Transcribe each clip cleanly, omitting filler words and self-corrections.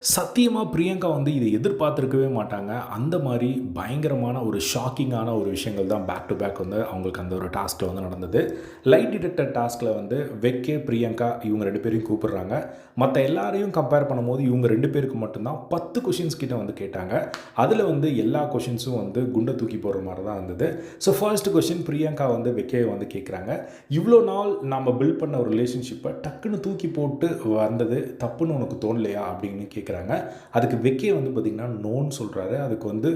சத்தியமா பிரியங்கா வந்து இத எதிர்பார்த்திருக்கவே மாட்டாங்க. அந்த மாரி பயங்கரமான ஒரு ஷாக்கிங்கான ஒரு விஷயங்கள் தான் பேக் டூ பேக் வந்து அவங்களுக்கு அந்த ஒரு டாஸ்க்ல வந்து நடந்தது. லைட் டிடெக்டர் டாஸ்க்ல வந்து வெக்கே, பிரியங்கா இவங்க 2 பேரையும் கூப்பிடுறாங்க. மத்த எல்லாரையும் கம்பேர் பண்ணும்போது இவங்க 2 பேருக்கு மட்டும் தான் 10 கொஸ்டின்ஸ் கிட்ட வந்து கேட்டாங்க. அதுல வந்து எல்லா கொஸ்டின்ஸும் வந்து குண்ட தூக்கி போடுற மாரி தான் இருந்தது. ஸோ ஃபர்ஸ்ட் கொஸ்டின் பிரியங்கா வந்து வெக்கைய வந்து கேட்குறாங்க. "இவ்ளோ நாள் நாம பில்ட் பண்ண ஒரு ரிலேஷன்ஷிப்ப டக்குன்னு தூக்கி போட்டு வந்தது தப்புன்னு உனக்கு தோணலையா?" அப்படின்னு கேட்குறாங்க. அதுக்கு வெக்கே வந்து பார்த்திங்கன்னா நோன்னு சொல்கிறாரு. அதுக்கு வந்து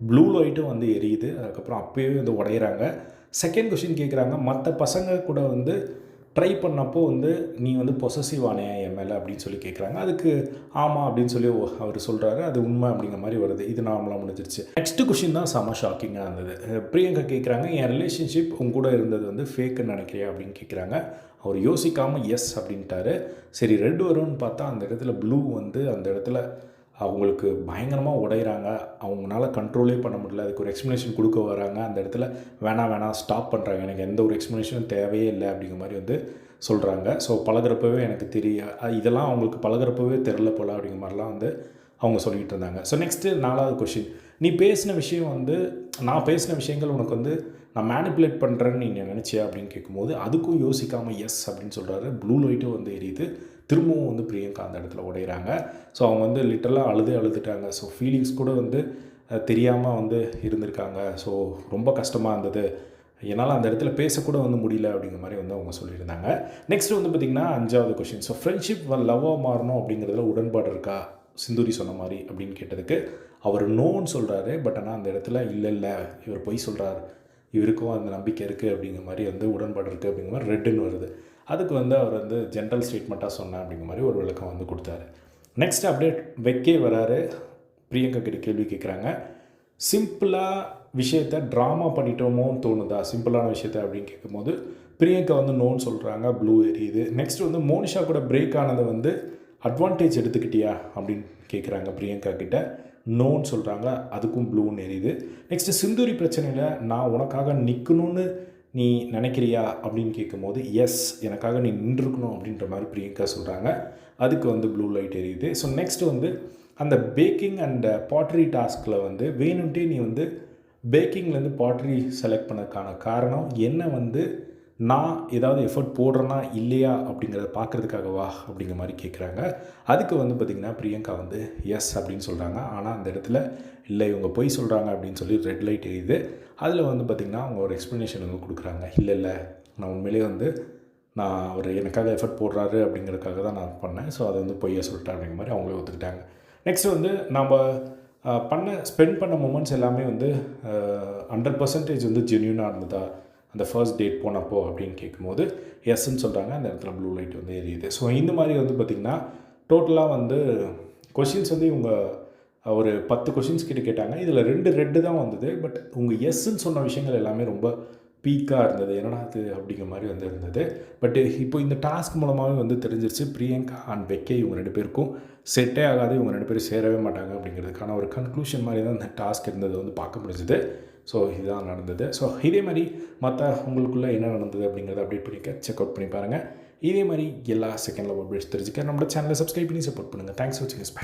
ப்ளூ லைட்டும் வந்து எரியுது. அதுக்கப்புறம் அப்பயே வந்து உடையிறாங்க. செகண்ட் கொஸ்டின் கேட்குறாங்க, மற்ற பசங்க கூட வந்து ட்ரை பண்ணப்போ வந்து நீ வந்து பொசசிவ் ஆனியா என் மேலே அப்படின்னு சொல்லி கேட்குறாங்க. அதுக்கு ஆமாம் அப்படின்னு சொல்லி அவர் சொல்கிறாரு. அது உண்மை அப்படிங்கிற மாதிரி வருது. இது நார்மலாக முடிஞ்சிருச்சு. நெக்ஸ்ட் கொஸ்டின் தான் செம ஷாக்கிங்காக இருந்தது. பிரியங்கா கேட்குறாங்க, என் ரிலேஷன்ஷிப் உங்க கூட இருந்தது வந்து ஃபேக்குன்னு நினைக்கிறியா அப்படின்னு கேட்குறாங்க. அவர் யோசிக்காமல் எஸ் அப்படின்ட்டாரு. சரி ரெட் வரும்னு பார்த்தா அந்த இடத்துல ப்ளூ வந்து அந்த இடத்துல அவங்களுக்கு பயங்கரமாக உடையிறாங்க. அவங்களால கண்ட்ரோலே பண்ண முடியல. அதுக்கு ஒரு எக்ஸ்ப்ளனேஷன் கொடுக்க வராங்க. அந்த இடத்துல வேணாம் ஸ்டாப் பண்ணுறாங்க. எனக்கு எந்த ஒரு எக்ஸ்ப்ளனேஷனும் தேவையே இல்லை அப்படிங்கிற மாதிரி வந்து சொல்கிறாங்க. ஸோ பழகுறப்பவே எனக்கு இதெல்லாம் அவங்களுக்கு பழகுறப்பவே தெரில போல அப்படிங்கிற மாதிரிலாம் வந்து அவங்க சொல்லிகிட்டு இருந்தாங்க. ஸோ நெக்ஸ்ட்டு 4வது கொஷின், நீ பேசின விஷயம் வந்து நான் பேசின விஷயங்கள் உனக்கு வந்து நான் மேனிப்புலேட் பண்ணுறேன்னு நீங்கள் நினச்சியா அப்படின்னு கேட்கும்போது அதுக்கும் யோசிக்காமல் எஸ் அப்படின்னு சொல்கிறாரு. ப்ளூ லைட்டும் வந்து எரியுது. திரும்பவும் வந்து பிரியங்கா அந்த இடத்துல உடையிறாங்க. ஸோ அவங்க வந்து லிட்டரலாக அழுதுட்டாங்க. ஸோ ஃபீலிங்ஸ் கூட வந்து தெரியாமல் வந்து இருந்திருக்காங்க. ஸோ ரொம்ப கஷ்டமாக இருந்தது. என்னால் அந்த இடத்துல பேசக்கூட வந்து முடியல அப்படிங்கிற மாதிரி வந்து அவங்க சொல்லியிருந்தாங்க. நெக்ஸ்ட் வந்து பார்த்திங்கன்னா 5வது கொஷின், ஸோ ஃப்ரெண்ட்ஷிப் லவ்வாக மாறணும் அப்படிங்கிறதுல உடன்பாடு இருக்கா சிந்துரி சொன்ன மாதிரி அப்படின்னு கேட்டதுக்கு அவர் நோன்னு சொல்கிறாரு. பட் ஆனால் அந்த இடத்துல இல்லை இவர் பொய் சொல்கிறார், இவருக்கும் அந்த நம்பிக்கை இருக்குது அப்படிங்கிற மாதிரி வந்து உடன்பாடு இருக்குது அப்படிங்கிற மாதிரி ரெட்டுன்னு வருது. அதுக்கு வந்து அவர் வந்து ஜென்ரல் ஸ்டேட்மெண்ட்டாக சொன்னேன் அப்படிங்கிற மாதிரி ஒரு விளக்கம் வந்து கொடுத்தாரு. நெக்ஸ்ட் அப்டேட் வெக்கே வராரு. பிரியங்கா கிட்ட கேள்வி கேட்குறாங்க, சிம்பிளாக விஷயத்தை ட்ராமா பண்ணிட்டோமோன்னு தோணுதா சிம்பிளான விஷயத்தை அப்படின்னு கேட்கும்போது பிரியங்கா வந்து நோன்னு சொல்கிறாங்க. ப்ளூ எரியுது. நெக்ஸ்ட் வந்து மோனிஷா கூட பிரேக் ஆனதை வந்து அட்வான்டேஜ் எடுத்துக்கிட்டியா அப்படின்னு கேட்குறாங்க பிரியங்கா கிட்ட. நோன்னு சொல்கிறாங்க. அதுக்கும் ப்ளூன்னு எரியுது. நெக்ஸ்ட்டு சிந்துரி பிரச்சனையில் நான் உனக்காக நிற்கணும்னு நீ நினைக்கிறியா அப்படின்னு கேட்கும்போது எஸ், எனக்காக நீ நின்றுக்கணும் அப்படின்ற மாதிரி பிரியங்கா சொல்கிறாங்க. அதுக்கு வந்து ப்ளூ லைட் எரியுது. ஸோ நெக்ஸ்ட்டு வந்து அந்த பேக்கிங் அண்ட் பாட்ரி டாஸ்கில் வந்து வேணும்ட்டே நீ வந்து பேக்கிங்லேருந்து பாட்ரி செலக்ட் பண்ணதுக்கான காரணம் என்ன வந்து நான் ஏதாவது எஃபர்ட் போடுறேன்னா இல்லையா அப்படிங்கிறத பார்க்குறதுக்காகவா அப்படிங்கிற மாதிரி கேட்குறாங்க. அதுக்கு வந்து பார்த்திங்கன்னா பிரியங்கா வந்து எஸ் அப்படின்னு சொல்கிறாங்க. ஆனால் அந்த இடத்துல இல்லை இவங்க பொய் சொல்கிறாங்க அப்படின்னு சொல்லி ரெட் லைட் எரியுது. அதில் வந்து பார்த்திங்கன்னா அவங்க ஒரு எக்ஸ்ப்ளனேஷன் வந்து கொடுக்குறாங்க. இல்லை நான் உண்மையிலே வந்து நான் அவர் எனக்காக எஃபர்ட் போடுறாரு அப்படிங்கிறதுக்காக தான் நான் பண்ணேன். ஸோ அதை வந்து பொய்யா சொல்லிட்டேன் அப்படிங்கிற மாதிரி அவங்களே ஒத்துக்கிட்டாங்க. நெக்ஸ்ட் வந்து நம்ம ஸ்பெண்ட் பண்ண மூமெண்ட்ஸ் எல்லாமே வந்து 100% வந்து ஜென்யூனாக இருந்ததா அந்த ஃபர்ஸ்ட் டேட் போனப்போ அப்படின்னு கேட்கும்போது எஸ்ன்னு சொல்கிறாங்க. அந்த இடத்துல ப்ளூ லைட் வந்து எரியுது. ஸோ இந்த மாதிரி வந்து பார்த்திங்கன்னா டோட்டலாக வந்து கொஷின்ஸ் வந்து இவங்க ஒரு 10 கொஷின்ஸ் கிட்ட கேட்டாங்க. இதில் 2 ரெட்டு தான் வந்தது. பட் உங்கள் எஸ்ன்னு சொன்ன விஷயங்கள் எல்லாமே ரொம்ப பீக்காக இருந்தது. என்னடா அது அப்படிங்கிற மாதிரி வந்து இருந்தது. பட் இப்போ இந்த டாஸ்க் மூலமாகவே வந்து தெரிஞ்சிருச்சு பிரியங்கா அண்ட் வெக்கே இவங்க 2 பேருக்கும் செட்டே ஆகாது, இவங்க 2 பேரும் சேரவே மாட்டாங்க அப்படிங்கிறதுக்கான ஒரு கன்க்ளூஷன் மாதிரி தான் இந்த டாஸ்க் இருந்தது வந்து பார்க்க முடிஞ்சுது. ஸோ இதுதான் நடந்தது. ஸோ இதே மாதிரி மற்ற உங்களுக்குள்ளே என்ன நடந்தது அப்படிங்கிறத அப்டேட் பண்ணிக்க செக் அவுட் பண்ணி பாருங்கள். இதே மாதிரி எல்லா செகண்ட் லவ் அப்டேட்ஸ் தெரிஞ்சுக்க நம்மளோட சேனலை சப்ஸ்கிரைப் பண்ணி சப்போர்ட் பண்ணுங்கள். தேங்க்ஸ் ஃபார் வாட்சிங்.